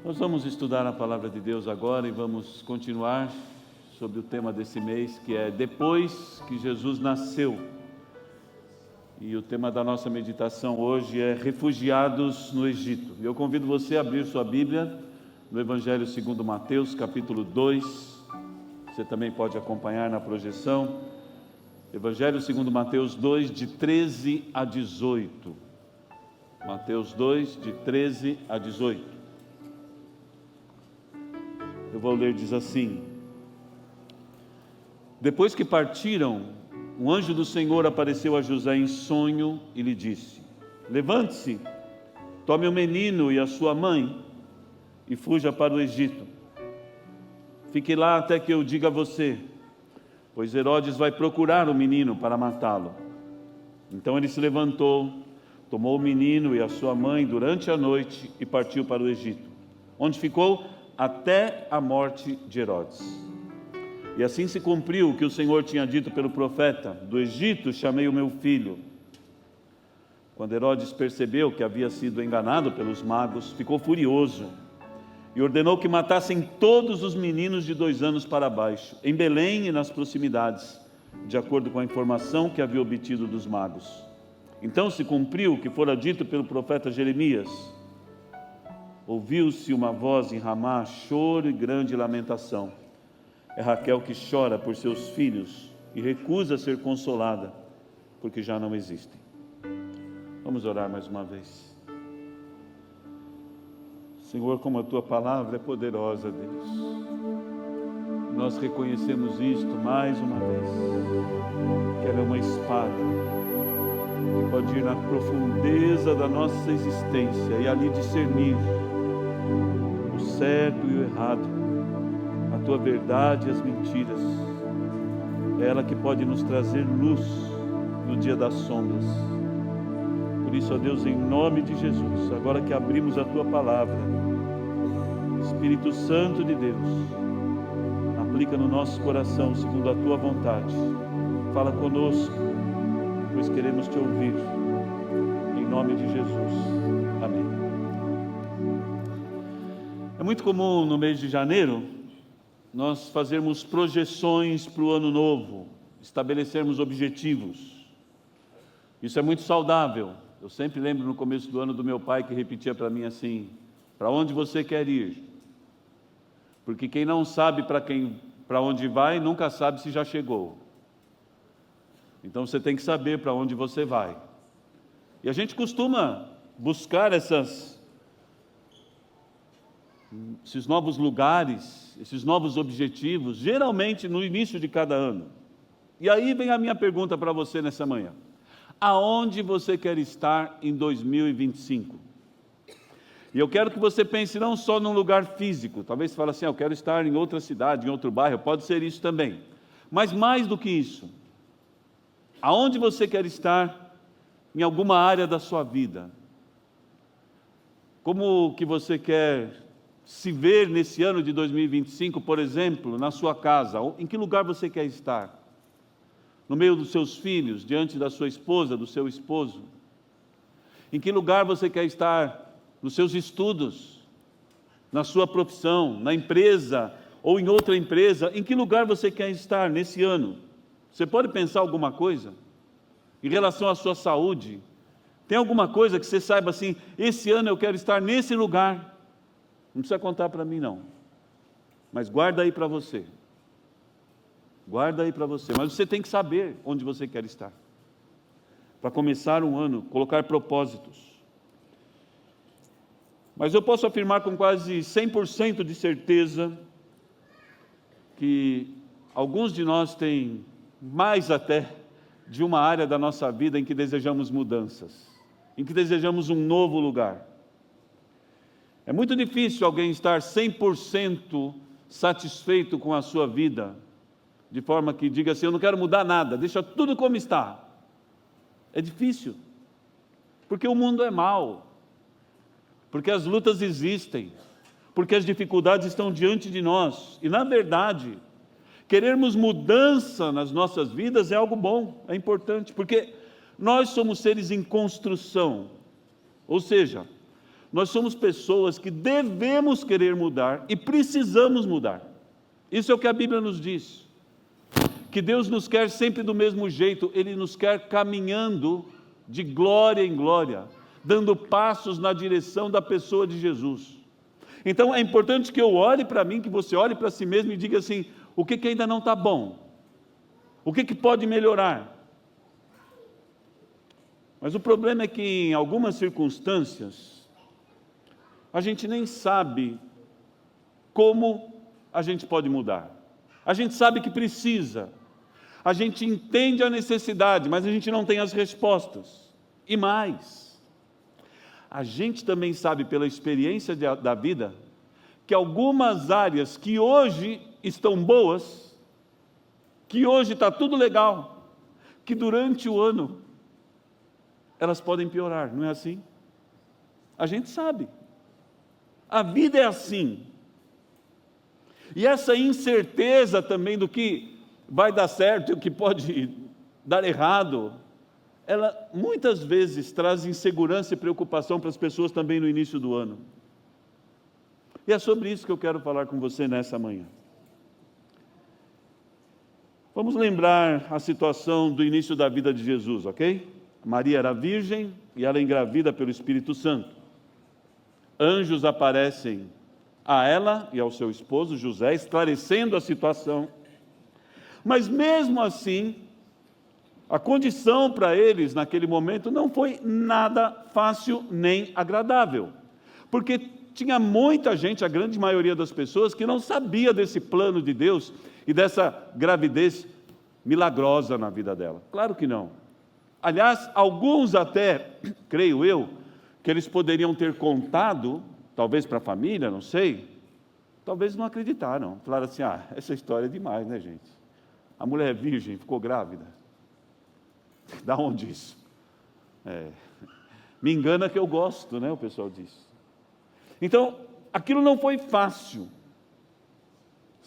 Nós vamos estudar a palavra de Deus agora e vamos continuar sobre o tema desse mês, que é Depois que Jesus nasceu. E o tema da nossa meditação hoje é Refugiados no Egito. E eu convido você a abrir sua Bíblia no Evangelho segundo Mateus, capítulo 2. Você também pode acompanhar na projeção. Evangelho segundo Mateus 2, de 13 a 18. Mateus 2, de 13 a 18. Eu vou ler, diz assim: Depois que partiram, um anjo do Senhor apareceu a José em sonho e lhe disse: Levante-se, tome o menino e a sua mãe e fuja para o Egito. Fique lá até que eu diga a você, pois Herodes vai procurar o menino para matá-lo. Então ele se levantou, tomou o menino e a sua mãe durante a noite e partiu para o Egito, onde ficou até a morte de Herodes. E assim se cumpriu o que o Senhor tinha dito pelo profeta: do Egito chamei o meu filho. Quando Herodes percebeu que havia sido enganado pelos magos, ficou furioso e ordenou que matassem todos os meninos de 2 anos para baixo, em Belém e nas proximidades, de acordo com a informação que havia obtido dos magos. Então se cumpriu o que fora dito pelo profeta Jeremias. Ouviu-se uma voz em Ramá, choro e grande lamentação. É Raquel que chora por seus filhos e recusa ser consolada, porque já não existem. Vamos orar mais uma vez. Senhor, como a Tua palavra é poderosa, Deus. Nós reconhecemos isto mais uma vez, que ela é uma espada que pode ir na profundeza da nossa existência e ali discernir o certo e o errado, a Tua verdade e as mentiras. É ela que pode nos trazer luz no dia das sombras. Por isso, ó Deus, em nome de Jesus, agora que abrimos a Tua palavra, Espírito Santo de Deus, aplica no nosso coração segundo a Tua vontade. Fala conosco, pois queremos Te ouvir. Em nome de Jesus. Amém. É muito comum no mês de janeiro nós fazermos projeções para o ano novo, estabelecermos objetivos. Isso é muito saudável. Eu sempre lembro no começo do ano do meu pai que repetia para mim assim: para onde você quer ir? Porque quem não sabe para onde vai, nunca sabe se já chegou. Então você tem que saber para onde você vai. E a gente costuma buscar esses novos lugares, esses novos objetivos, geralmente no início de cada ano. E aí vem a minha pergunta para você nessa manhã: aonde você quer estar em 2025? E eu quero que você pense não só num lugar físico. Talvez você fale assim: eu quero estar em outra cidade, em outro bairro. Pode ser isso também. Mas mais do que isso, aonde você quer estar em alguma área da sua vida? Como que você quer se ver nesse ano de 2025, por exemplo, na sua casa? Em que lugar você quer estar? No meio dos seus filhos, diante da sua esposa, do seu esposo? Em que lugar você quer estar nos seus estudos, na sua profissão, na empresa ou em outra empresa? Em que lugar você quer estar nesse ano? Você pode pensar alguma coisa? Em relação à sua saúde, tem alguma coisa que você saiba assim: esse ano eu quero estar nesse lugar? Não precisa contar para mim não, mas guarda aí para você. Guarda aí para você, mas você tem que saber onde você quer estar. Para começar um ano, colocar propósitos. Mas eu posso afirmar com quase 100% de certeza que alguns de nós têm mais até de uma área da nossa vida em que desejamos mudanças, em que desejamos um novo lugar. É muito difícil alguém estar 100% satisfeito com a sua vida, de forma que diga assim: eu não quero mudar nada, deixa tudo como está. É difícil, porque o mundo é mau, porque as lutas existem, porque as dificuldades estão diante de nós. E na verdade, querermos mudança nas nossas vidas é algo bom, é importante, porque nós somos seres em construção. Ou seja, nós somos pessoas que devemos querer mudar e precisamos mudar. Isso é o que a Bíblia nos diz. Que Deus nos quer sempre do mesmo jeito, Ele nos quer caminhando de glória em glória, dando passos na direção da pessoa de Jesus. Então é importante que eu olhe para mim, que você olhe para si mesmo e diga assim, o que ainda não está bom? O que pode melhorar? Mas o problema é que em algumas circunstâncias, a gente nem sabe como a gente pode mudar. A gente sabe que precisa, a gente entende a necessidade, mas a gente não tem as respostas. E mais, a gente também sabe pela experiência da vida, que algumas áreas que hoje estão boas, que hoje está tudo legal, que durante o ano elas podem piorar, não é assim? A gente sabe. A vida é assim. E essa incerteza também do que vai dar certo e o que pode dar errado, ela muitas vezes traz insegurança e preocupação para as pessoas também no início do ano. E é sobre isso que eu quero falar com você nessa manhã. Vamos lembrar a situação do início da vida de Jesus, ok? Maria era virgem e ela é engravida pelo Espírito Santo. Anjos aparecem a ela e ao seu esposo José, esclarecendo a situação. Mas mesmo assim, a condição para eles naquele momento não foi nada fácil nem agradável, porque tinha muita gente, a grande maioria das pessoas, que não sabia desse plano de Deus e dessa gravidez milagrosa na vida dela. Claro que não. Aliás, alguns até, creio eu, que eles poderiam ter contado, talvez para a família, não sei, talvez não acreditaram. Falaram assim, essa história é demais, né, gente? A mulher é virgem, ficou grávida. Da onde isso? Me engana que eu gosto, né, o pessoal disse. Então, aquilo não foi fácil.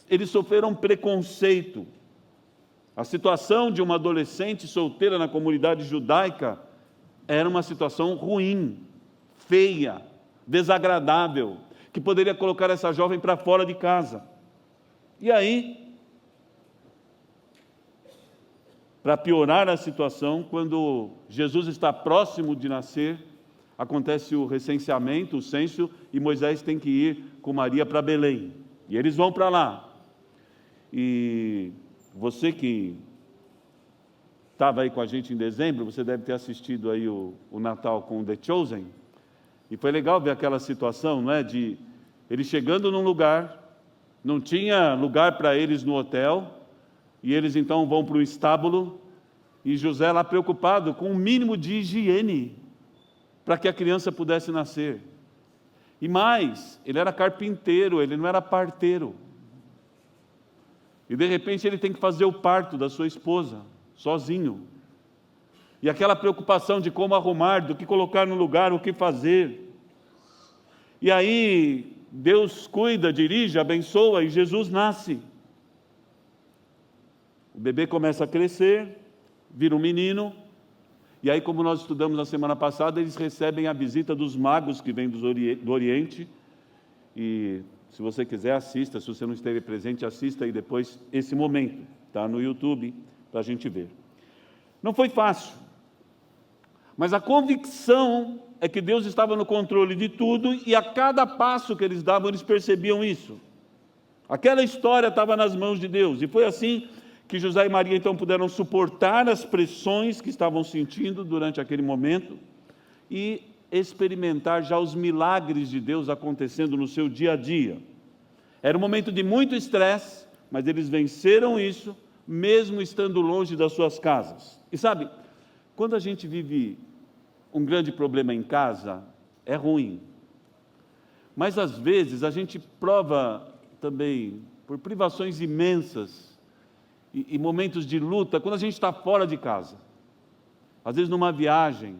Eles sofreram preconceito. A situação de uma adolescente solteira na comunidade judaica era uma situação ruim, feia, desagradável, que poderia colocar essa jovem para fora de casa. E aí, para piorar a situação, quando Jesus está próximo de nascer, acontece o recenseamento, o censo, e Moisés tem que ir com Maria para Belém. E eles vão para lá. E você que estava aí com a gente em dezembro, você deve ter assistido aí o Natal com The Chosen, e foi legal ver aquela situação, não é? De eles chegando num lugar, não tinha lugar para eles no hotel, e eles então vão para o estábulo, e José lá preocupado com o mínimo de higiene, para que a criança pudesse nascer. E mais, ele era carpinteiro, ele não era parteiro. E de repente ele tem que fazer o parto da sua esposa, sozinho. E aquela preocupação de como arrumar, do que colocar no lugar, o que fazer. E aí Deus cuida, dirige, abençoa e Jesus nasce. O bebê começa a crescer, vira um menino. E aí, como nós estudamos na semana passada, eles recebem a visita dos magos que vêm do Oriente. E se você quiser, assista. Se você não esteve presente, assista aí depois esse momento. Está no YouTube para a gente ver. Não foi fácil. Mas a convicção é que Deus estava no controle de tudo e a cada passo que eles davam, eles percebiam isso. Aquela história estava nas mãos de Deus. E foi assim que José e Maria então puderam suportar as pressões que estavam sentindo durante aquele momento e experimentar já os milagres de Deus acontecendo no seu dia a dia. Era um momento de muito estresse, mas eles venceram isso, mesmo estando longe das suas casas. E sabe, quando a gente vive um grande problema em casa, é ruim. Mas às vezes a gente prova também por privações imensas e momentos de luta, quando a gente está fora de casa, às vezes numa viagem,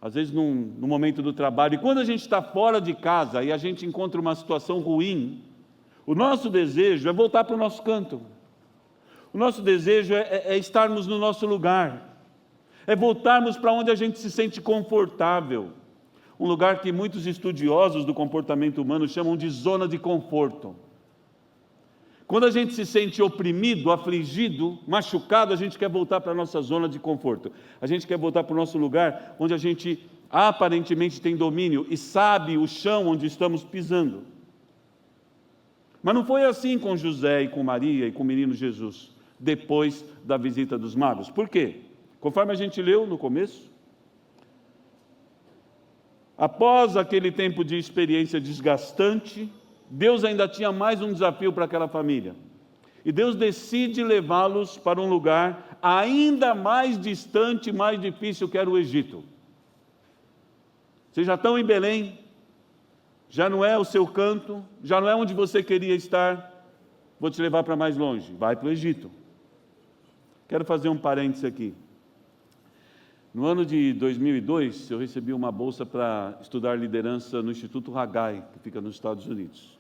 às vezes num momento do trabalho, e quando a gente está fora de casa e a gente encontra uma situação ruim, o nosso desejo é voltar para o nosso canto, o nosso desejo é estarmos no nosso lugar, é voltarmos para onde a gente se sente confortável, um lugar que muitos estudiosos do comportamento humano chamam de zona de conforto. Quando a gente se sente oprimido, afligido, machucado, a gente quer voltar para a nossa zona de conforto. A gente quer voltar para o nosso lugar onde a gente aparentemente tem domínio e sabe o chão onde estamos pisando. Mas não foi assim com José e com Maria e com o menino Jesus, depois da visita dos magos. Por quê? Conforme a gente leu no começo, após aquele tempo de experiência desgastante, Deus ainda tinha mais um desafio para aquela família. E Deus decide levá-los para um lugar ainda mais distante, mais difícil, que era o Egito. Vocês já estão em Belém, já não é o seu canto, já não é onde você queria estar, vou te levar para mais longe, vai para o Egito. Quero fazer um parênteses aqui. No ano de 2002, eu recebi uma bolsa para estudar liderança no Instituto Haggai, que fica nos Estados Unidos.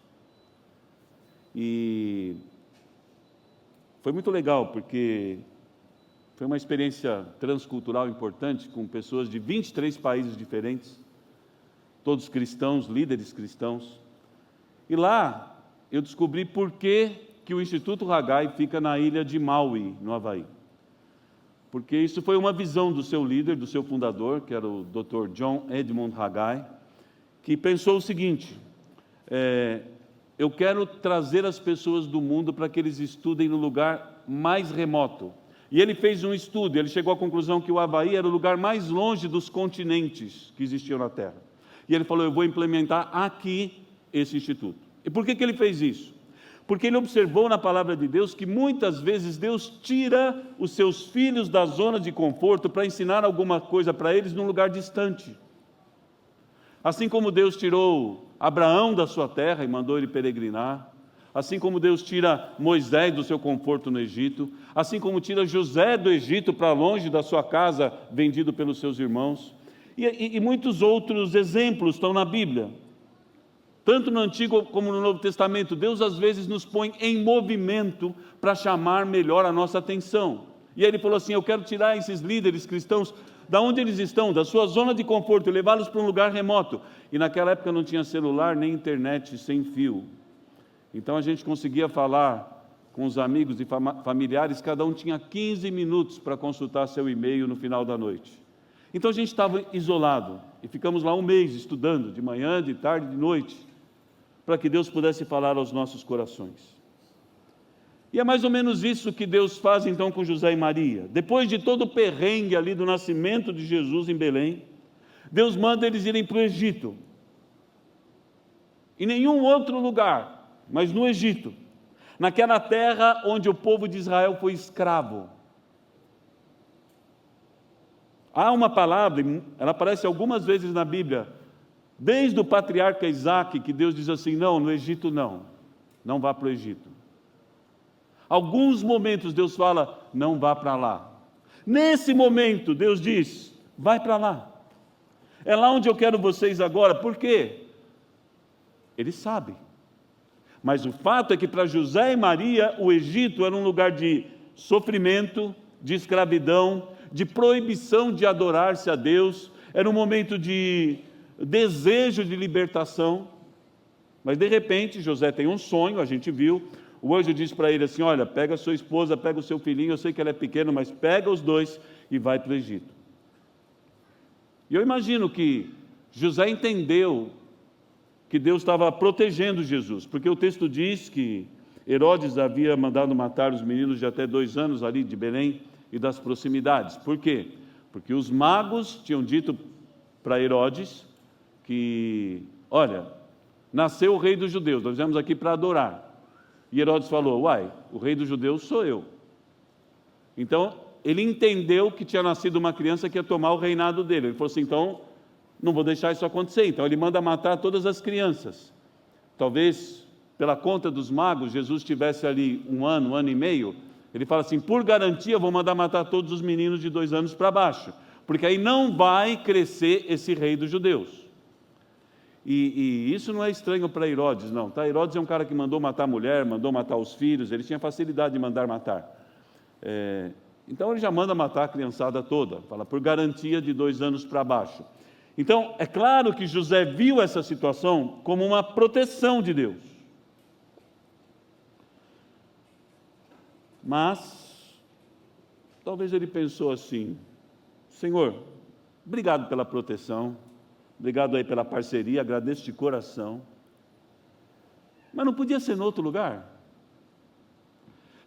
E foi muito legal, porque foi uma experiência transcultural importante, com pessoas de 23 países diferentes, todos cristãos, líderes cristãos. E lá eu descobri por que o Instituto Haggai fica na ilha de Maui, no Havaí. Porque isso foi uma visão do seu líder, do seu fundador, que era o Dr. John Edmund Haggai, que pensou o seguinte: eu quero trazer as pessoas do mundo para que eles estudem no lugar mais remoto. E ele fez um estudo, ele chegou à conclusão que o Havaí era o lugar mais longe dos continentes que existiam na Terra. E ele falou: eu vou implementar aqui esse instituto. E por que ele fez isso? Porque ele observou na palavra de Deus que muitas vezes Deus tira os seus filhos da zona de conforto para ensinar alguma coisa para eles num lugar distante. Assim como Deus tirou Abraão da sua terra e mandou ele peregrinar, assim como Deus tira Moisés do seu conforto no Egito, assim como tira José do Egito para longe da sua casa, vendido pelos seus irmãos, e muitos outros exemplos estão na Bíblia. Tanto no Antigo como no Novo Testamento, Deus às vezes nos põe em movimento para chamar melhor a nossa atenção. E aí ele falou assim: eu quero tirar esses líderes cristãos da onde eles estão, da sua zona de conforto, e levá-los para um lugar remoto. E naquela época não tinha celular nem internet sem fio. Então a gente conseguia falar com os amigos e familiares, cada um tinha 15 minutos para consultar seu e-mail no final da noite. Então a gente estava isolado e ficamos lá um mês estudando, de manhã, de tarde, de noite, para que Deus pudesse falar aos nossos corações. E é mais ou menos isso que Deus faz então com José e Maria. Depois de todo o perrengue ali do nascimento de Jesus em Belém, Deus manda eles irem para o Egito. Em nenhum outro lugar, mas no Egito, naquela terra onde o povo de Israel foi escravo. Há uma palavra, ela aparece algumas vezes na Bíblia, desde o patriarca Isaac, que Deus diz assim: não, no Egito não vá para o Egito. Alguns momentos Deus fala: não vá para lá. Nesse momento Deus diz: vai para lá. É lá onde eu quero vocês agora. Por quê? Ele sabe. Mas o fato é que para José e Maria, o Egito era um lugar de sofrimento, de escravidão, de proibição de adorar-se a Deus, era um momento de desejo de libertação. Mas de repente José tem um sonho, a gente viu, o anjo diz para ele assim: olha, pega a sua esposa, pega o seu filhinho, eu sei que ela é pequena, mas pega os dois e vai para o Egito. E eu imagino que José entendeu que Deus estava protegendo Jesus, porque o texto diz que Herodes havia mandado matar os meninos de até 2 anos ali de Belém e das proximidades. Por quê? Porque os magos tinham dito para Herodes que, olha, nasceu o rei dos judeus, nós viemos aqui para adorar. E Herodes falou: uai, o rei dos judeus sou eu. Então, ele entendeu que tinha nascido uma criança que ia tomar o reinado dele. Ele falou assim: então, não vou deixar isso acontecer. Então, ele manda matar todas as crianças. Talvez, pela conta dos magos, Jesus tivesse ali 1 ano e meio. Ele fala assim: por garantia, vou mandar matar todos os meninos de 2 anos para baixo, porque aí não vai crescer esse rei dos judeus. E isso não é estranho para Herodes, não. Tá? Herodes é um cara que mandou matar a mulher, mandou matar os filhos, ele tinha facilidade de mandar matar. Então ele já manda matar a criançada toda, fala por garantia de 2 anos para baixo. Então, é claro que José viu essa situação como uma proteção de Deus. Mas, talvez ele pensou assim: Senhor, obrigado pela proteção, obrigado aí pela parceria, agradeço de coração, mas não podia ser em outro lugar?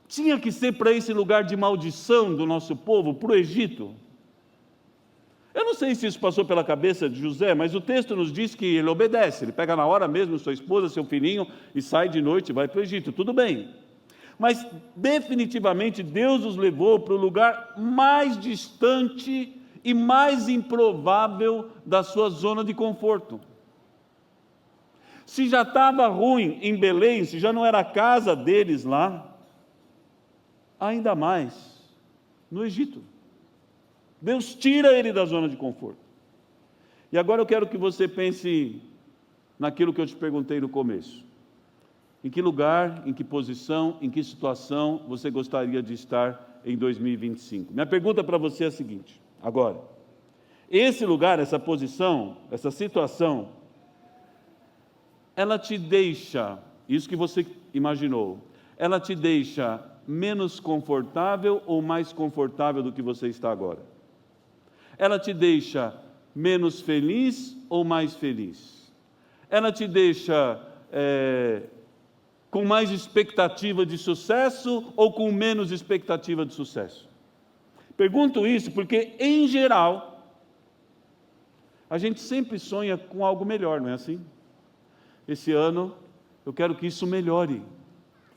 Tinha que ser para esse lugar de maldição do nosso povo, para o Egito? Eu não sei se isso passou pela cabeça de José, mas o texto nos diz que ele obedece, ele pega na hora mesmo sua esposa, seu filhinho, e sai de noite e vai para o Egito, tudo bem. Mas definitivamente Deus os levou para o lugar mais distante e mais improvável da sua zona de conforto. Se já estava ruim em Belém, se já não era a casa deles lá, ainda mais no Egito. Deus tira ele da zona de conforto. E agora eu quero que você pense naquilo que eu te perguntei no começo. Em que lugar, em que posição, em que situação você gostaria de estar em 2025? Minha pergunta para você é a seguinte, agora. Esse lugar, essa posição, essa situação, ela te deixa, isso que você imaginou, ela te deixa menos confortável ou mais confortável do que você está agora? Ela te deixa menos feliz ou mais feliz? Ela te deixa com mais expectativa de sucesso ou com menos expectativa de sucesso? Pergunto isso porque, em geral, a gente sempre sonha com algo melhor, não é assim? Esse ano eu quero que isso melhore.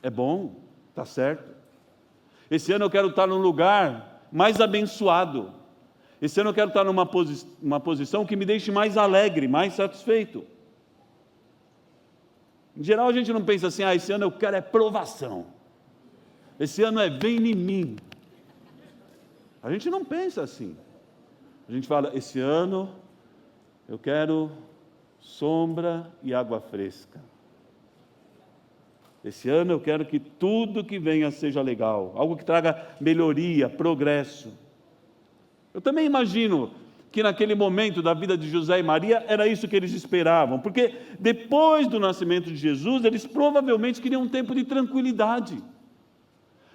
É bom, está certo. Esse ano eu quero estar num lugar mais abençoado. Esse ano eu quero estar numa posição que me deixe mais alegre, mais satisfeito. Em geral a gente não pensa assim, esse ano eu quero é provação. Esse ano é vem em mim. A gente não pensa assim. A gente fala, esse ano eu quero sombra e água fresca. Esse ano eu quero que tudo que venha seja legal, algo que traga melhoria, progresso. Eu também imagino que naquele momento da vida de José e Maria era isso que eles esperavam, porque depois do nascimento de Jesus, eles provavelmente queriam um tempo de tranquilidade.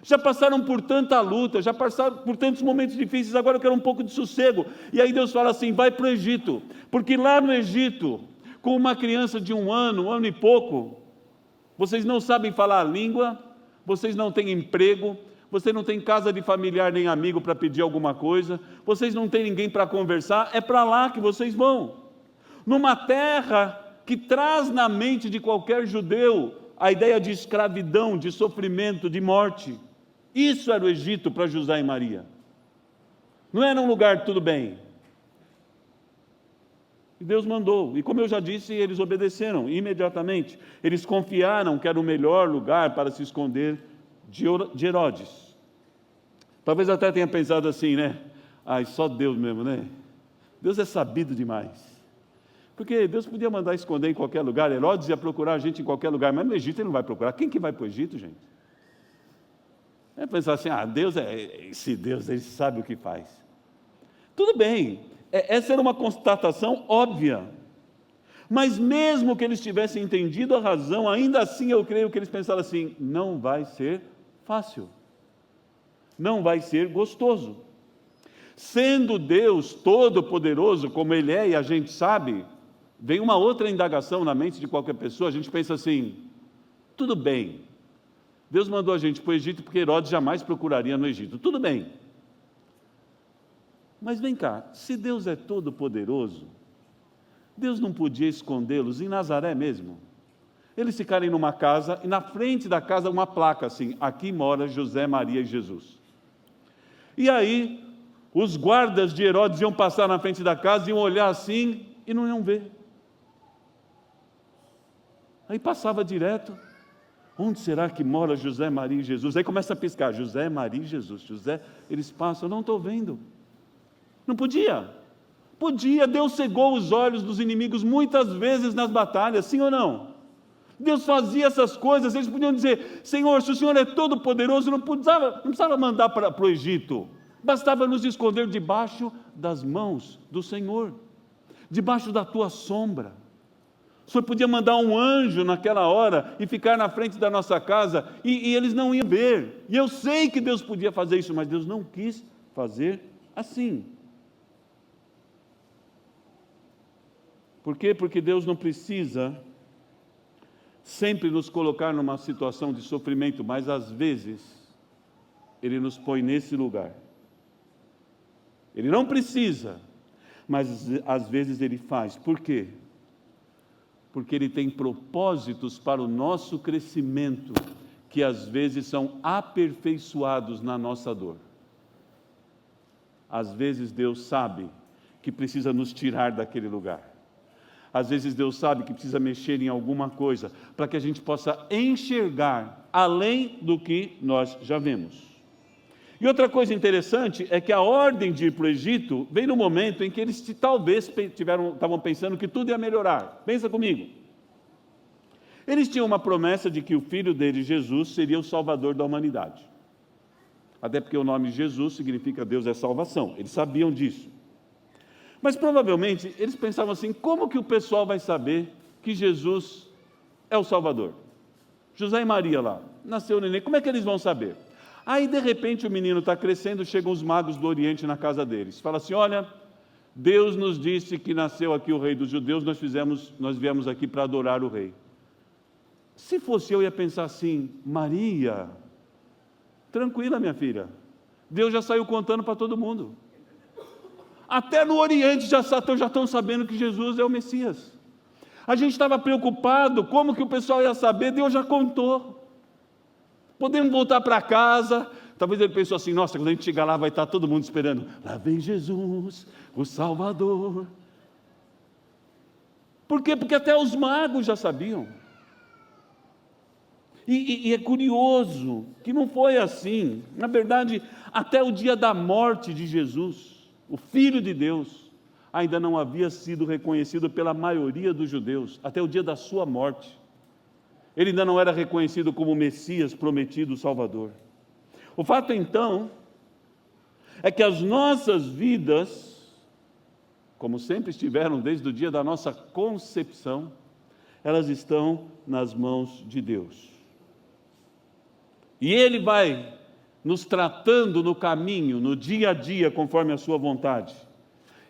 Já passaram por tanta luta, já passaram por tantos momentos difíceis, agora eu quero um pouco de sossego. E aí Deus fala assim, vai para o Egito, porque lá no Egito, com uma criança de um ano e pouco, vocês não sabem falar a língua, vocês não têm emprego, você não tem casa de familiar nem amigo para pedir alguma coisa, vocês não têm ninguém para conversar, é para lá que vocês vão. Numa terra que traz na mente de qualquer judeu a ideia de escravidão, de sofrimento, de morte. Isso era o Egito para José e Maria. Não era um lugar tudo bem. E Deus mandou, e como eu já disse, eles obedeceram imediatamente. Eles confiaram que era o melhor lugar para se esconder de Herodes. Talvez até tenha pensado assim, né? Só Deus mesmo, né? Deus é sabido demais. Porque Deus podia mandar esconder em qualquer lugar, Herodes ia procurar a gente em qualquer lugar, mas no Egito ele não vai procurar. Quem que vai para o Egito, gente? É pensar assim, Deus esse Deus, ele sabe o que faz. Tudo bem, essa era uma constatação óbvia. Mas mesmo que eles tivessem entendido a razão, ainda assim eu creio que eles pensaram assim, não vai ser fácil, não vai ser gostoso. Sendo Deus todo-poderoso, como Ele é, e a gente sabe, vem uma outra indagação na mente de qualquer pessoa, a gente pensa assim, tudo bem, Deus mandou a gente para o Egito porque Herodes jamais procuraria no Egito, tudo bem. Mas vem cá, se Deus é todo-poderoso, Deus não podia escondê-los em Nazaré mesmo? Eles ficarem numa casa, e na frente da casa uma placa assim, aqui mora José, Maria e Jesus. E aí, os guardas de Herodes iam passar na frente da casa, iam olhar assim, e não iam ver. Aí passava direto, onde será que mora José, Maria e Jesus? Aí começa a piscar, José, Maria e Jesus, José, eles passam, não estou vendo. Não podia. Podia, Deus cegou os olhos dos inimigos muitas vezes nas batalhas, sim ou não? Deus fazia essas coisas, eles podiam dizer, Senhor, se o Senhor é todo poderoso, não precisava mandar para o Egito, bastava nos esconder debaixo das mãos do Senhor. debaixo da tua sombra. O Senhor podia mandar um anjo naquela hora e ficar na frente da nossa casa e eles não iam ver. E eu sei que Deus podia fazer isso, mas Deus não quis fazer assim. Por quê? Porque Deus não precisa sempre nos colocar numa situação de sofrimento, mas às vezes Ele nos põe nesse lugar. Ele não precisa, mas às vezes Ele faz. Por quê? Porque Ele tem propósitos para o nosso crescimento, que às vezes são aperfeiçoados na nossa dor. Às vezes Deus sabe que precisa nos tirar daquele lugar. Às vezes Deus sabe que precisa mexer em alguma coisa, para que a gente possa enxergar além do que nós já vemos. E outra coisa interessante é que a ordem de ir para o Egito vem no momento em que eles talvez estavam pensando que tudo ia melhorar. Pensa comigo. Eles tinham uma promessa de que o filho deles, Jesus, seria o salvador da humanidade. Até porque o nome Jesus significa Deus é salvação. Eles sabiam disso. Mas provavelmente eles pensavam assim: como que o pessoal vai saber que Jesus é o Salvador? José e Maria lá, nasceu o neném, como é que eles vão saber? Aí de repente o menino está crescendo, chegam os magos do Oriente na casa deles. Fala assim: olha, Deus nos disse que nasceu aqui o rei dos judeus, nós viemos aqui para adorar o rei. Se fosse eu ia pensar assim: Maria, tranquila minha filha, Deus já saiu contando para todo mundo. Até no Oriente já estão sabendo que Jesus é o Messias. A gente estava preocupado, como que o pessoal ia saber? Deus já contou. Podemos voltar para casa. Talvez ele pensou assim: nossa, quando a gente chegar lá vai estar todo mundo esperando. Lá vem Jesus, o Salvador. Por quê? Porque até os magos já sabiam. E é curioso que não foi assim. Na verdade, até o dia da morte de Jesus, o Filho de Deus ainda não havia sido reconhecido pela maioria dos judeus, até o dia da sua morte. Ele ainda não era reconhecido como o Messias prometido, o Salvador. O fato então é que as nossas vidas, como sempre estiveram desde o dia da nossa concepção, elas estão nas mãos de Deus. E Ele vai nos tratando no caminho, no dia a dia, conforme a sua vontade.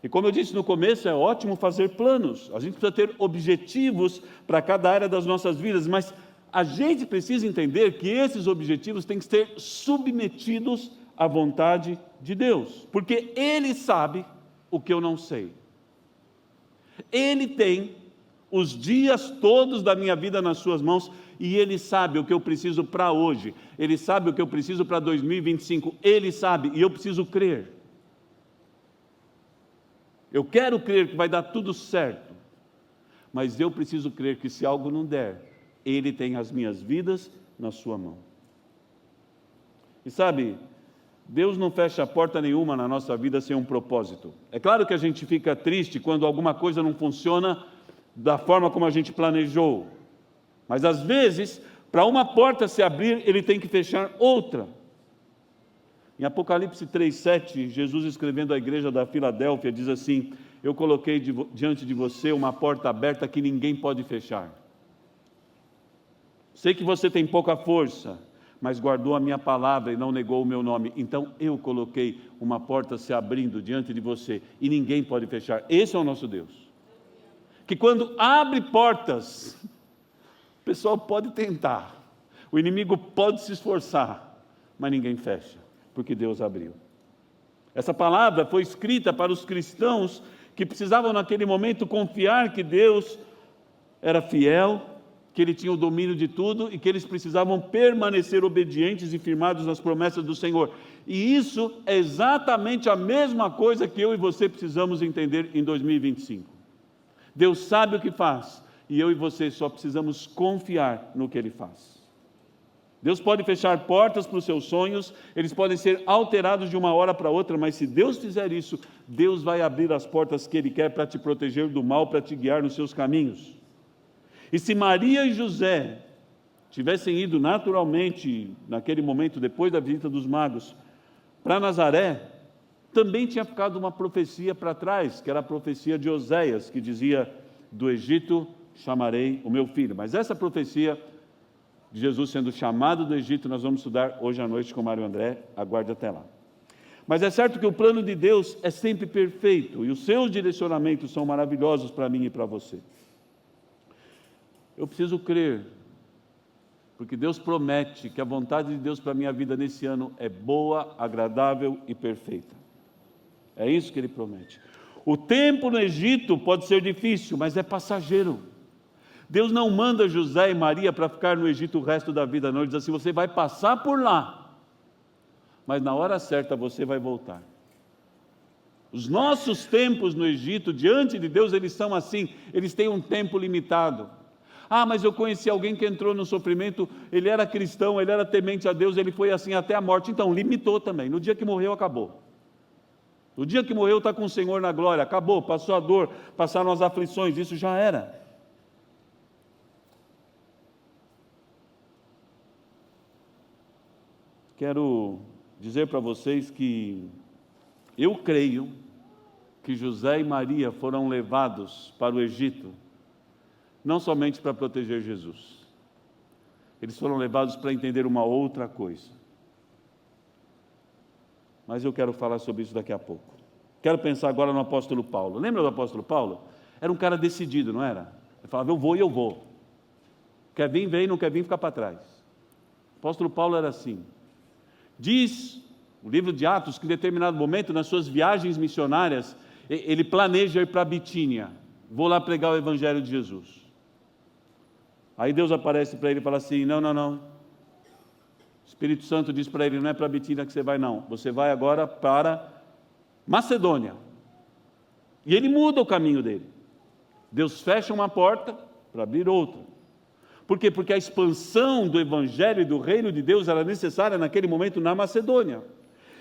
E como eu disse no começo, é ótimo fazer planos. A gente precisa ter objetivos para cada área das nossas vidas, mas a gente precisa entender que esses objetivos têm que ser submetidos à vontade de Deus, porque Ele sabe o que eu não sei. Ele tem os dias todos da minha vida nas suas mãos, e Ele sabe o que eu preciso para hoje, Ele sabe o que eu preciso para 2025, Ele sabe, e eu preciso crer. Eu quero crer que vai dar tudo certo, mas eu preciso crer que se algo não der, Ele tem as minhas vidas na sua mão. E sabe, Deus não fecha porta nenhuma na nossa vida sem um propósito. É claro que a gente fica triste quando alguma coisa não funciona da forma como a gente planejou. Mas às vezes, para uma porta se abrir, Ele tem que fechar outra. Em Apocalipse 3,7, Jesus escrevendo à igreja da Filadélfia, diz assim: eu coloquei diante de você uma porta aberta que ninguém pode fechar. Sei que você tem pouca força, mas guardou a minha palavra e não negou o meu nome. Então eu coloquei uma porta se abrindo diante de você e ninguém pode fechar. Esse é o nosso Deus. Que quando abre portas, o pessoal pode tentar, o inimigo pode se esforçar, mas ninguém fecha, porque Deus abriu. Essa palavra foi escrita para os cristãos que precisavam naquele momento confiar que Deus era fiel, que Ele tinha o domínio de tudo e que eles precisavam permanecer obedientes e firmados nas promessas do Senhor. E isso é exatamente a mesma coisa que eu e você precisamos entender em 2025. Deus sabe o que faz, e eu e você só precisamos confiar no que Ele faz. Deus pode fechar portas para os seus sonhos, eles podem ser alterados de uma hora para outra, mas se Deus fizer isso, Deus vai abrir as portas que Ele quer para te proteger do mal, para te guiar nos seus caminhos. E se Maria e José tivessem ido naturalmente, naquele momento, depois da visita dos magos, para Nazaré, Também tinha ficado uma profecia para trás, que era a profecia de Oséias, que dizia: do Egito chamarei o meu filho. Mas essa profecia de Jesus sendo chamado do Egito, nós vamos estudar hoje à noite com Mário André, aguarde até lá. Mas é certo que o plano de Deus é sempre perfeito, e os seus direcionamentos são maravilhosos para mim e para você. Eu preciso crer, porque Deus promete que a vontade de Deus para a minha vida nesse ano é boa, agradável e perfeita. É isso que Ele promete. O tempo no Egito pode ser difícil, mas é passageiro. Deus não manda José e Maria para ficar no Egito o resto da vida, não. Ele diz assim: você vai passar por lá, mas na hora certa você vai voltar. Os nossos tempos no Egito, diante de Deus, eles são assim, eles têm um tempo limitado. Ah, mas eu conheci alguém que entrou no sofrimento, ele era cristão, ele era temente a Deus, ele foi assim até a morte. Então, limitou também. No dia que morreu, acabou. No dia que morreu, está com o Senhor na glória, acabou, passou a dor, passaram as aflições, isso já era. Quero dizer para vocês que eu creio que José e Maria foram levados para o Egito, não somente para proteger Jesus, eles foram levados para entender uma outra coisa. Mas eu quero falar sobre isso daqui a pouco. Quero pensar agora no apóstolo Paulo. Lembra do apóstolo Paulo? Era um cara decidido, não era? Ele falava: eu vou e eu vou. Quer vir, vem, não quer vir, fica para trás. O apóstolo Paulo era assim. Diz o livro de Atos que em determinado momento, nas suas viagens missionárias, ele planeja ir para Bitínia. Vou lá pregar o evangelho de Jesus. Aí Deus aparece para ele e fala assim: não. O Espírito Santo diz para ele: não é para Bitínia que você vai não, você vai agora para Macedônia. E ele muda o caminho dele. Deus fecha uma porta para abrir outra. Por quê? Porque a expansão do evangelho e do reino de Deus era necessária naquele momento na Macedônia.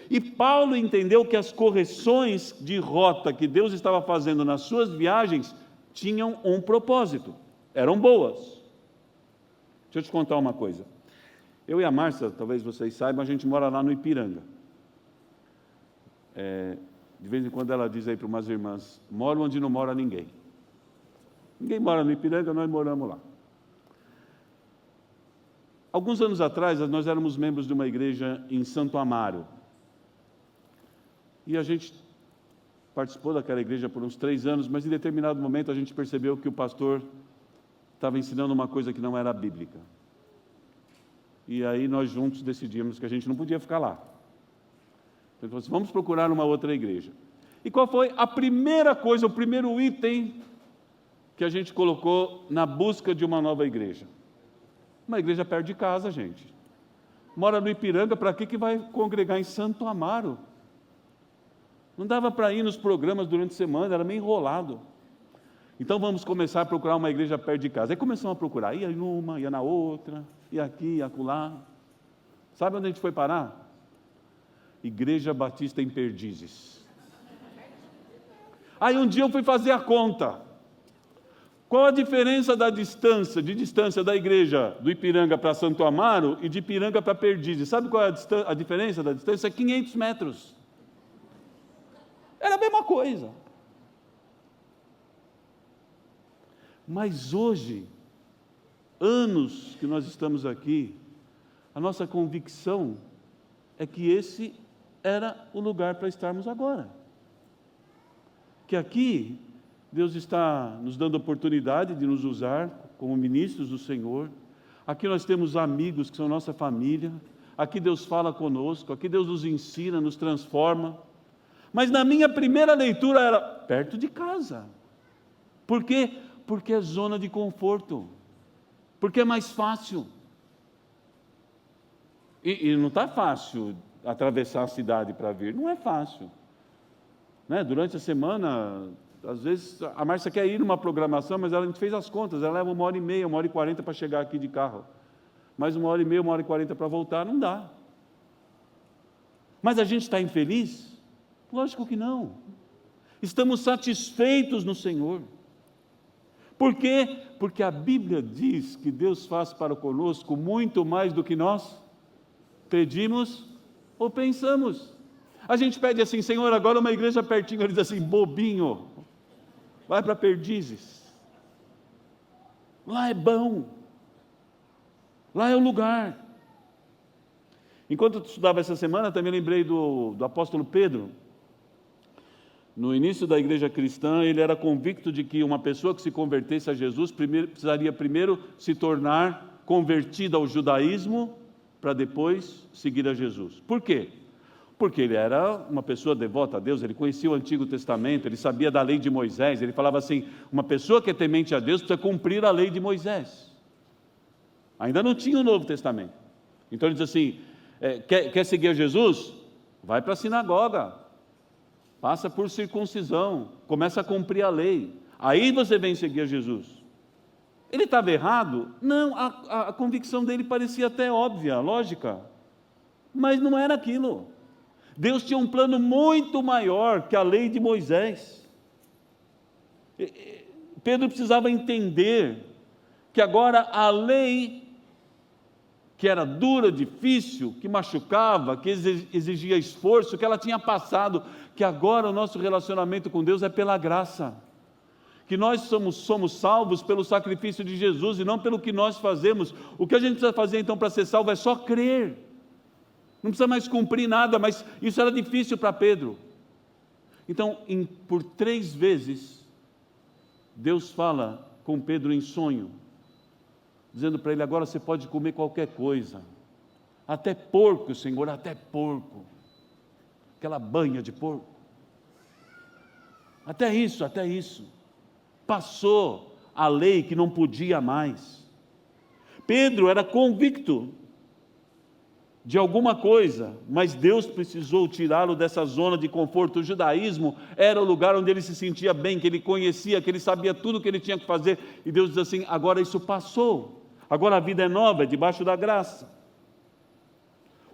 E Paulo entendeu que as correções de rota que Deus estava fazendo nas suas viagens tinham um propósito, eram boas. Deixa eu te contar uma coisa. Eu e a Márcia, talvez vocês saibam, a gente mora lá no Ipiranga. De vez em quando ela diz aí para umas irmãs: moro onde não mora ninguém. Ninguém mora no Ipiranga, nós moramos lá. Alguns anos atrás, nós éramos membros de uma igreja em Santo Amaro. E a gente participou daquela igreja por uns 3 anos, mas em determinado momento a gente percebeu que o pastor estava ensinando uma coisa que não era bíblica. E aí nós juntos decidimos que a gente não podia ficar lá. Então ele falou assim: vamos procurar uma outra igreja. E qual foi a primeira coisa, o primeiro item que a gente colocou na busca de uma nova igreja? Uma igreja perto de casa, gente. Mora no Ipiranga, para que vai congregar em Santo Amaro? Não dava para ir nos programas durante a semana, era meio enrolado. Então vamos começar a procurar uma igreja perto de casa. Aí começamos a procurar, ia numa, ia na outra, ia aqui, ia acolá. Sabe onde a gente foi parar? Igreja Batista em Perdizes. Aí um dia eu fui fazer a conta. Qual a diferença de distância da igreja do Ipiranga para Santo Amaro e de Ipiranga para Perdizes? Sabe qual é a diferença da distância? É 500 metros. Era a mesma coisa. Mas hoje, anos que nós estamos aqui, a nossa convicção é que esse era o lugar para estarmos agora. Que aqui Deus está nos dando a oportunidade de nos usar como ministros do Senhor. Aqui nós temos amigos que são nossa família. Aqui Deus fala conosco, aqui Deus nos ensina, nos transforma. Mas na minha primeira leitura era perto de casa. Por quê? Porque é zona de conforto. Porque é mais fácil. E não está fácil atravessar a cidade para vir. Não é fácil. Né? Durante a semana, às vezes, a Márcia quer ir numa programação, mas a gente fez as contas. Ela leva 1h30, 1h40 para chegar aqui de carro. Mais 1h30, 1h40 para voltar, não dá. Mas a gente está infeliz? Lógico que não. Estamos satisfeitos no Senhor. Por quê? Porque a Bíblia diz que Deus faz para conosco muito mais do que nós pedimos ou pensamos. A gente pede assim: Senhor, agora uma igreja pertinho. Ele diz assim: bobinho, vai para Perdizes. Lá é bom. Lá é o lugar. Enquanto eu estudava essa semana, também lembrei do apóstolo Pedro. No início da igreja cristã, ele era convicto de que uma pessoa que se convertesse a Jesus precisaria primeiro se tornar convertida ao judaísmo, para depois seguir a Jesus. Por quê? Porque ele era uma pessoa devota a Deus, ele conhecia o Antigo Testamento, ele sabia da lei de Moisés, ele falava assim: uma pessoa que é temente a Deus precisa cumprir a lei de Moisés. Ainda não tinha o Novo Testamento. Então ele diz assim: quer seguir a Jesus? Vai para a sinagoga, passa por circuncisão, começa a cumprir a lei, aí você vem seguir a Jesus. Ele estava errado? Não, a convicção dele parecia até óbvia, lógica, mas não era aquilo. Deus tinha um plano muito maior que a lei de Moisés. Pedro precisava entender que agora a lei, que era dura, difícil, que machucava, que exigia esforço, que ela tinha passado, que agora o nosso relacionamento com Deus é pela graça, que nós somos salvos pelo sacrifício de Jesus e não pelo que nós fazemos. O que a gente precisa fazer então para ser salvo é só crer, não precisa mais cumprir nada, mas isso era difícil para Pedro. Então, por 3 vezes, Deus fala com Pedro em sonho, dizendo para ele: agora você pode comer qualquer coisa, até porco, Senhor, até porco, aquela banha de porco, até isso, passou a lei que não podia mais. Pedro era convicto de alguma coisa, mas Deus precisou tirá-lo dessa zona de conforto. O judaísmo era o lugar onde ele se sentia bem, que ele conhecia, que ele sabia tudo o que ele tinha que fazer, e Deus diz assim: agora isso passou, agora a vida é nova, é debaixo da graça.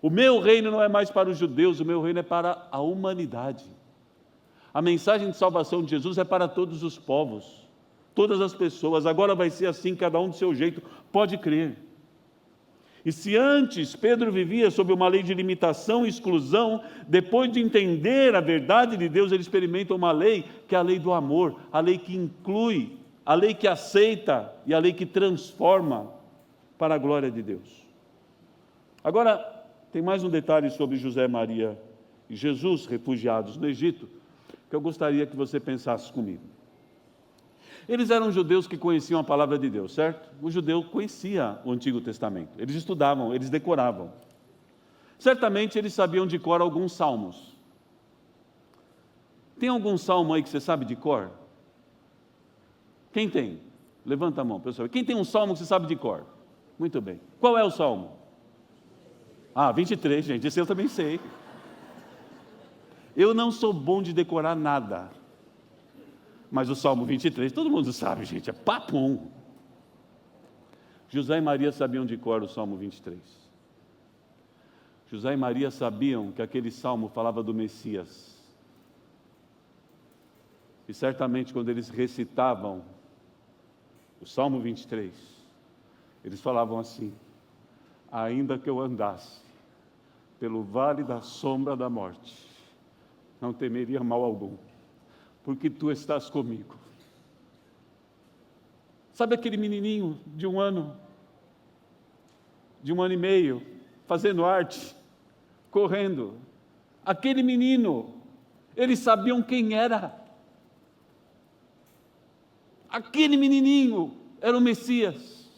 O meu reino não é mais para os judeus, o meu reino é para a humanidade. A mensagem de salvação de Jesus é para todos os povos, todas as pessoas. Agora vai ser assim, cada um do seu jeito, pode crer. E se antes Pedro vivia sob uma lei de limitação e exclusão, depois de entender a verdade de Deus, ele experimenta uma lei que é a lei do amor, a lei que inclui, a lei que aceita e a lei que transforma para a glória de Deus. Agora, tem mais um detalhe sobre José, Maria e Jesus, refugiados no Egito, que eu gostaria que você pensasse comigo. Eles eram judeus que conheciam a palavra de Deus, certo? O judeu conhecia o Antigo Testamento, eles estudavam, eles decoravam. Certamente eles sabiam de cor alguns salmos. Tem algum salmo aí que você sabe de cor? Quem tem? Levanta a mão, pessoal. Quem tem um salmo que você sabe de cor? Muito bem. Qual é o salmo? 23, gente, esse eu também sei. Eu não sou bom de decorar nada, mas o Salmo 23, todo mundo sabe, gente, é papum. José e Maria sabiam de cor o Salmo 23. José e Maria sabiam que aquele salmo falava do Messias. E certamente quando eles recitavam o Salmo 23, eles falavam assim: ainda que eu andasse pelo vale da sombra da morte, não temeria mal algum, porque tu estás comigo. Sabe aquele menininho de 1 ano, de 1 ano e meio, fazendo arte, correndo? Aquele menino, eles sabiam quem era. Aquele menininho era o Messias.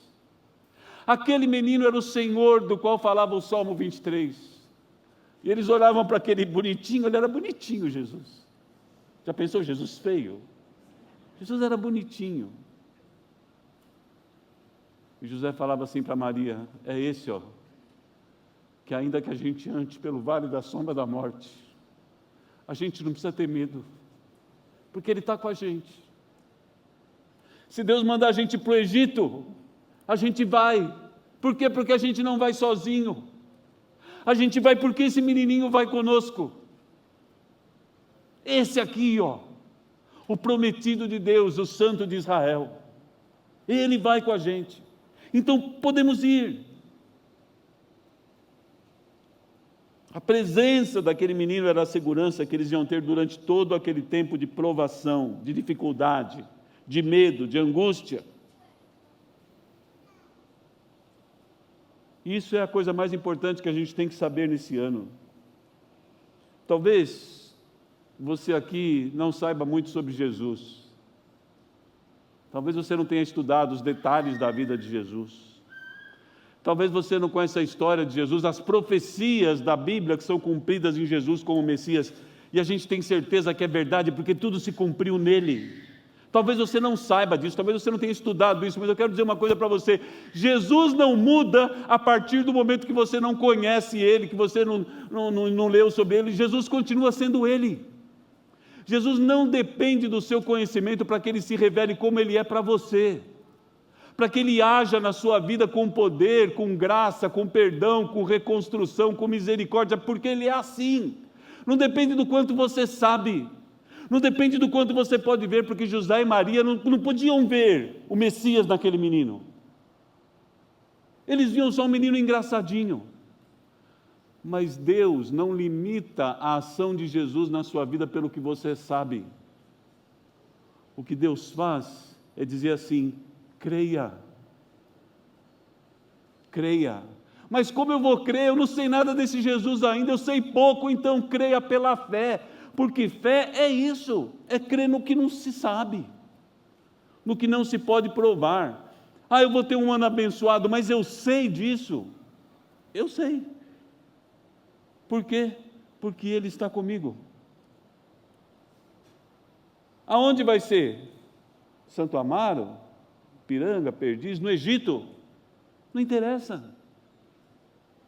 Aquele menino era o Senhor do qual falava o Salmo 23. E eles olhavam para aquele bonitinho, ele era bonitinho, Jesus. Já pensou Jesus feio? Jesus era bonitinho. E José falava assim para Maria: é esse, que ainda que a gente ande pelo vale da sombra da morte, a gente não precisa ter medo, porque Ele está com a gente. Se Deus mandar a gente para o Egito, a gente vai. Por quê? Porque a gente não vai sozinho. A gente vai porque esse menininho vai conosco. Esse aqui, o prometido de Deus, o Santo de Israel. Ele vai com a gente. Então podemos ir. A presença daquele menino era a segurança que eles iam ter durante todo aquele tempo de provação, de dificuldade, de medo, de angústia. Isso é a coisa mais importante que a gente tem que saber nesse ano. Talvez você aqui não saiba muito sobre Jesus. Talvez você não tenha estudado os detalhes da vida de Jesus. Talvez você não conheça a história de Jesus, as profecias da Bíblia que são cumpridas em Jesus como Messias. E a gente tem certeza que é verdade, porque tudo se cumpriu nele. Talvez você não saiba disso, talvez você não tenha estudado isso, mas eu quero dizer uma coisa para você: Jesus não muda a partir do momento que você não conhece Ele, que você não leu sobre Ele. Jesus continua sendo Ele. Jesus não depende do seu conhecimento para que Ele se revele como Ele é para você, para que Ele haja na sua vida com poder, com graça, com perdão, com reconstrução, com misericórdia, porque Ele é assim. Não depende do quanto você sabe. Não depende do quanto você pode ver, porque José e Maria não podiam ver o Messias naquele menino. Eles viam só um menino engraçadinho. Mas Deus não limita a ação de Jesus na sua vida pelo que você sabe. O que Deus faz é dizer assim: creia. Creia. Mas como eu vou crer? Eu não sei nada desse Jesus ainda, eu sei pouco, então creia pela fé. Porque fé é isso, é crer no que não se sabe, no que não se pode provar. Eu vou ter um ano abençoado, mas eu sei disso. Eu sei. Por quê? Porque Ele está comigo. Aonde vai ser? Santo Amaro? Piranga? Perdiz? No Egito? Não interessa.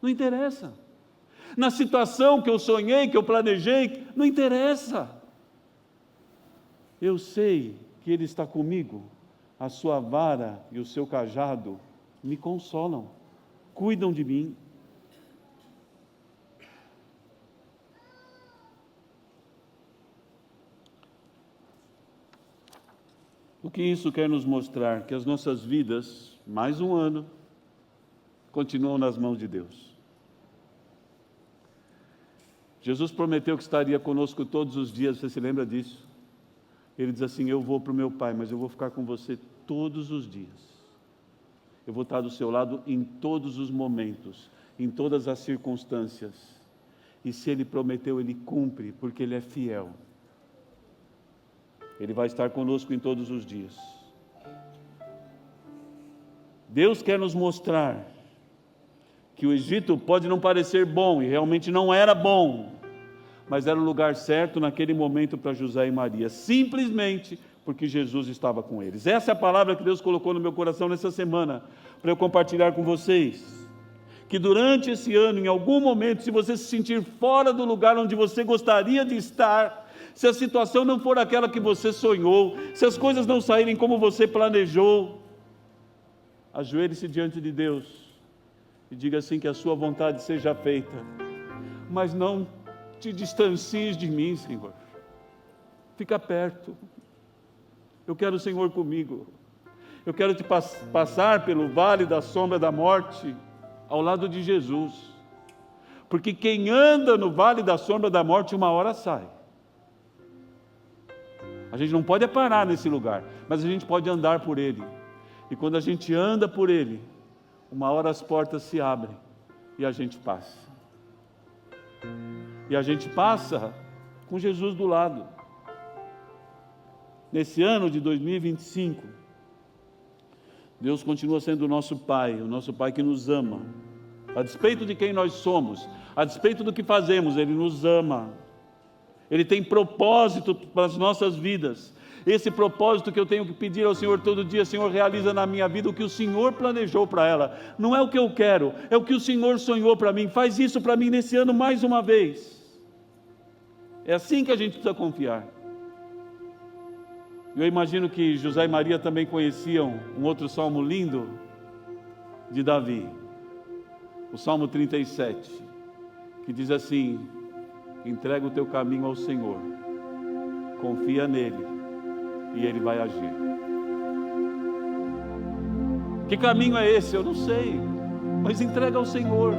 Não interessa. Na situação que eu sonhei, que eu planejei, não interessa. Eu sei que Ele está comigo, a sua vara e o seu cajado me consolam, cuidam de mim. O que isso quer nos mostrar? Que as nossas vidas, mais um ano, continuam nas mãos de Deus. Jesus prometeu que estaria conosco todos os dias, você se lembra disso? Ele diz assim: eu vou para o meu Pai, mas eu vou ficar com você todos os dias. Eu vou estar do seu lado em todos os momentos, em todas as circunstâncias. E se Ele prometeu, Ele cumpre, porque Ele é fiel. Ele vai estar conosco em todos os dias. Deus quer nos mostrar que o Egito pode não parecer bom, e realmente não era bom, mas era o lugar certo naquele momento para José e Maria, simplesmente porque Jesus estava com eles. Essa é a palavra que Deus colocou no meu coração nessa semana, para eu compartilhar com vocês. Que durante esse ano, em algum momento, se você se sentir fora do lugar onde você gostaria de estar, se a situação não for aquela que você sonhou, se as coisas não saírem como você planejou, ajoelhe-se diante de Deus e diga assim: que a sua vontade seja feita, mas não te distancies de mim, Senhor. Fica perto. Eu quero o Senhor comigo. Eu quero te passar pelo vale da sombra da morte ao lado de Jesus, porque quem anda no vale da sombra da morte uma hora sai. A gente não pode parar nesse lugar, mas a gente pode andar por ele. E quando a gente anda por ele, uma hora as portas se abrem e a gente passa. E a gente passa com Jesus do lado. Nesse ano de 2025, Deus continua sendo o nosso Pai que nos ama. A despeito de quem nós somos, a despeito do que fazemos, Ele nos ama. Ele tem propósito para as nossas vidas. Esse propósito que eu tenho que pedir ao Senhor todo dia: Senhor, realiza na minha vida o que o Senhor planejou para ela. Não é o que eu quero, é o que o Senhor sonhou para mim. Faz isso para mim nesse ano mais uma vez. É assim que a gente precisa confiar. Eu imagino que José e Maria também conheciam um outro salmo lindo de Davi, o Salmo 37, que diz assim: entrega o teu caminho ao Senhor, confia nele e Ele vai agir. Que caminho é esse? Eu não sei, mas entrega ao Senhor,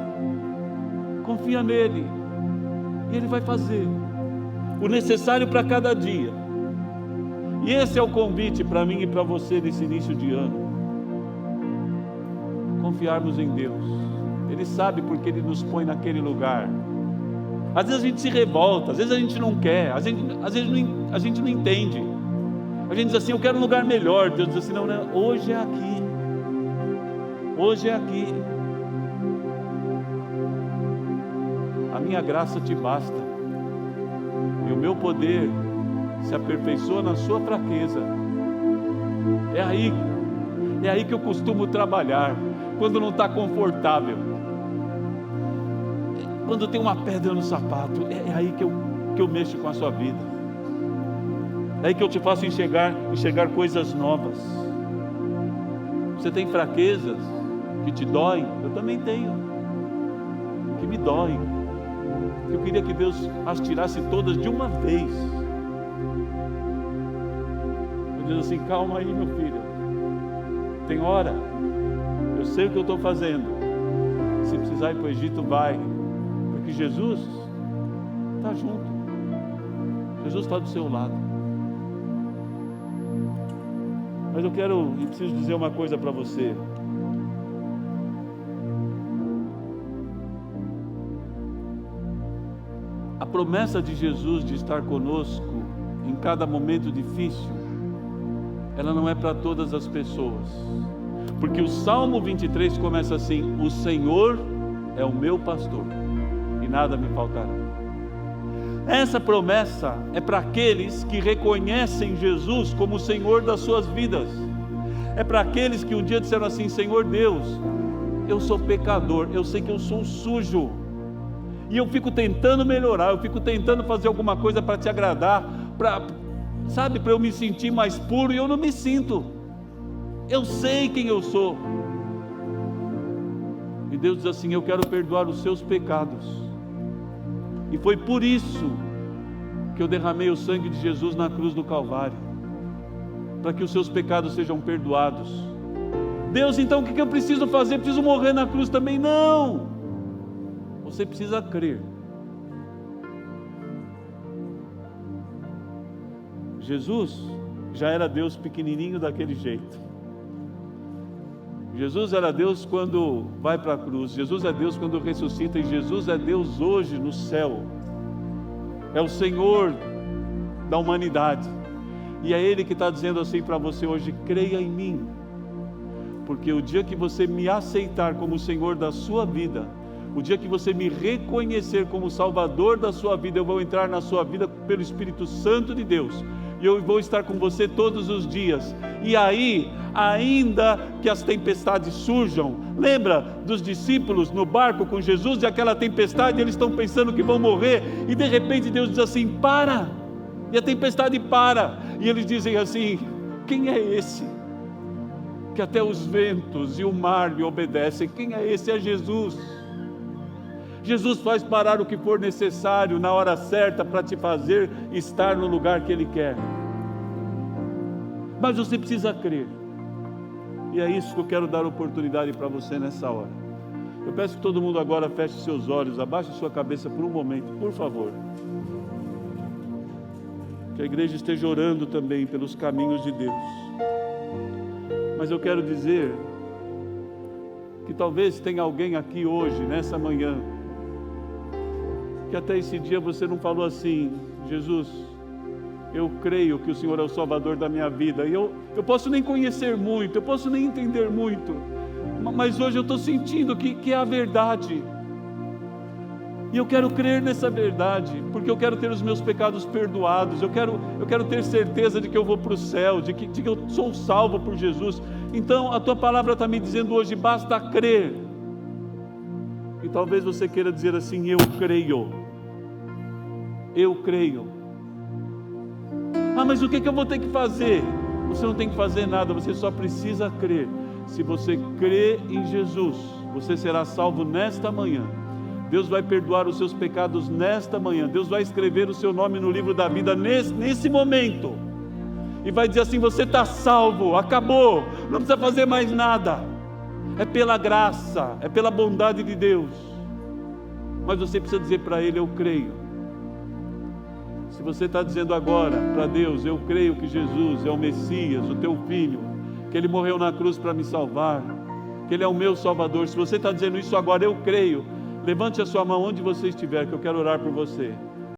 confia nele, E Ele vai fazer o necessário para cada dia. E esse é o convite para mim e para você nesse início de ano. Confiarmos em Deus. Ele sabe porque Ele nos põe naquele lugar. Às vezes a gente se revolta, às vezes a gente não quer, às vezes a gente não entende. A gente diz assim, eu quero um lugar melhor. Deus diz assim, não, hoje é aqui. Hoje é aqui. A minha graça te basta. E o meu poder se aperfeiçoa na sua fraqueza. É aí que eu costumo trabalhar, quando não está confortável, quando tem uma pedra no sapato, é aí que eu mexo com a sua vida, é aí que eu te faço enxergar coisas novas. Você tem fraquezas que te doem, eu também tenho, que me doem. Eu queria que Deus as tirasse todas de uma vez. Eu digo assim, calma aí, meu filho, tem hora, eu sei o que eu estou fazendo. Se precisar ir para o Egito, vai, porque Jesus está junto, Jesus está do seu lado. Mas eu quero e preciso dizer uma coisa para você. A promessa de Jesus de estar conosco em cada momento difícil, ela não é para todas as pessoas, porque o Salmo 23 começa assim: o Senhor é o meu pastor e nada me faltará. Essa promessa é para aqueles que reconhecem Jesus como o Senhor das suas vidas. É para aqueles que um dia disseram assim: Senhor Deus, eu sou pecador, eu sei que eu sou sujo, e eu fico tentando melhorar, eu fico tentando fazer alguma coisa para te agradar, para eu me sentir mais puro, e eu não me sinto. Eu sei quem eu sou. E Deus diz assim: eu quero perdoar os seus pecados. E foi por isso que eu derramei o sangue de Jesus na cruz do Calvário, para que os seus pecados sejam perdoados. Deus, então o que eu preciso fazer? Preciso morrer na cruz também? Não! Você precisa crer. Jesus já era Deus pequenininho daquele jeito. Jesus era Deus quando vai para a cruz, Jesus é Deus quando ressuscita, e Jesus é Deus hoje no céu. É o Senhor da humanidade, e é Ele que está dizendo assim para você hoje: creia em mim, porque o dia que você me aceitar como o Senhor da sua vida, o dia que você me reconhecer como o Salvador da sua vida, eu vou entrar na sua vida pelo Espírito Santo de Deus, e eu vou estar com você todos os dias. E aí, ainda que as tempestades surjam, lembra dos discípulos no barco com Jesus, e aquela tempestade, eles estão pensando que vão morrer, e de repente Deus diz assim: para, e a tempestade para, e eles dizem assim: quem é esse que até os ventos e o mar lhe obedecem? Quem é esse? É Jesus. Jesus faz parar o que for necessário na hora certa para te fazer estar no lugar que Ele quer. Mas você precisa crer. E é isso que eu quero dar oportunidade para você nessa hora. Eu peço que todo mundo agora feche seus olhos, abaixe sua cabeça por um momento, por favor. Que a igreja esteja orando também pelos caminhos de Deus. Mas eu quero dizer que talvez tenha alguém aqui hoje, nessa manhã, que até esse dia você não falou assim: Jesus, eu creio que o Senhor é o Salvador da minha vida, e eu posso nem conhecer muito, eu posso nem entender muito, mas hoje eu estou sentindo que é a verdade, e eu quero crer nessa verdade, porque eu quero ter os meus pecados perdoados, eu quero ter certeza de que eu vou para o céu, de que eu sou salvo por Jesus. Então a tua palavra está me dizendo hoje: basta crer. E talvez você queira dizer assim: eu creio. Eu creio. Ah, mas o que eu vou ter que fazer? Você não tem que fazer nada, você só precisa crer. Se você crê em Jesus, você será salvo nesta manhã. Deus vai perdoar os seus pecados nesta manhã. Deus vai escrever o seu nome no livro da vida nesse momento. E vai dizer assim: você está salvo, acabou, não precisa fazer mais nada. É pela graça, é pela bondade de Deus. Mas você precisa dizer para Ele: eu creio. Se você está dizendo agora para Deus, eu creio que Jesus é o Messias, o teu Filho, que Ele morreu na cruz para me salvar, que Ele é o meu Salvador. Se você está dizendo isso agora, eu creio, levante a sua mão onde você estiver, que eu quero orar por você.